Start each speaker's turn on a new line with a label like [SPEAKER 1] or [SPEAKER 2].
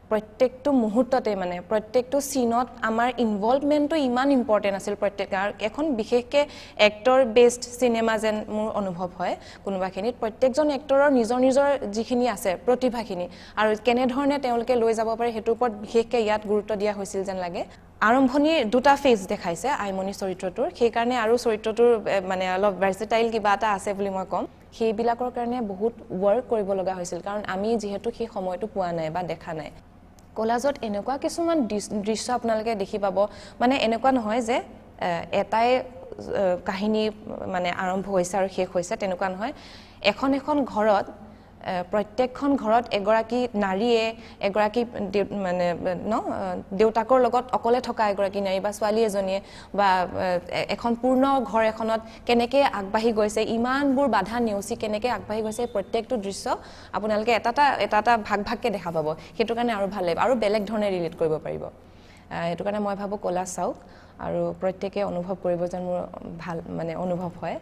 [SPEAKER 1] প্ৰত্যেকটো মুহূৰ্ততে মানে প্ৰত্যেকটো সিনত আমাৰ ইনভলভমেন্টটো ইমান ইম্পৰ্টেন্ট আছিল প্ৰত্যেক এখন বিশেষকে এক্টৰ বেসড সিনেমা যেন মোৰ অনুভৱ হয় কোনোবাখিনিত প্ৰত্যেকজন এক্টৰৰ নিজৰ নিজৰ যিখিনি আছে প্ৰতিভাখিনি আৰু কেনে ধৰণে তেওঁলোকে লৈ যাব পাৰে হেতুৰ ওপৰত বিশেষকে ইয়াত গুৰুত্ব দিয়া হৈছিল যেন লাগে আৰম্ভণি দুটা ফেজ দেখাইছে আইমনি চৰিত্ৰটোৰ সেই কাৰণে আৰু চৰিত্ৰটোৰ মানে অলপ ভাৰ্সেটাইল কিবা এটা আছে বুলি মই কম সেইবিলাকৰ কাৰণে বহুত ওয়াৰ্ক কৰিব লগা হৈছিল কাৰণ আমি যেহেতু সেই সময়টো পোৱা নাই বা দেখা নাই কোলাজত এনেকুৱা কিছুমান দৃশ্য আপোনালোকে দেখি পাব মানে এনেকুৱা নহয় যে এটাই কাহিনী মানে আৰম্ভ হৈছে আৰু শেষ হৈছে তেনেকুৱা নহয় এখন এখন ঘৰত প্ৰত্যেকখন ঘৰত এগৰাকী নাৰীয়ে এগৰাকী মানে দেউতাকৰ লগত অকলে থকা এগৰাকী নাৰী বা ছোৱালী এজনীয়ে বা এখন পূৰ্ণ ঘৰ এখনত কেনেকৈ আগবাঢ়ি গৈছে ইমানবোৰ বাধা নেওচি কেনেকৈ আগবাঢ়ি গৈছে প্ৰত্যেকটো দৃশ্য আপোনালোকে এটা ভাগকে দেখা পাব সেইটো কাৰণে আৰু ভাল লাগিব আৰু বেলেগ ধৰণে ৰিলেট কৰিব পাৰিব সেইটো কাৰণে মই ভাবো কোলাজ চাওক আৰু প্ৰত্যেকে অনুভৱ কৰিব যেন মোৰ ভাল মানে অনুভৱ হয়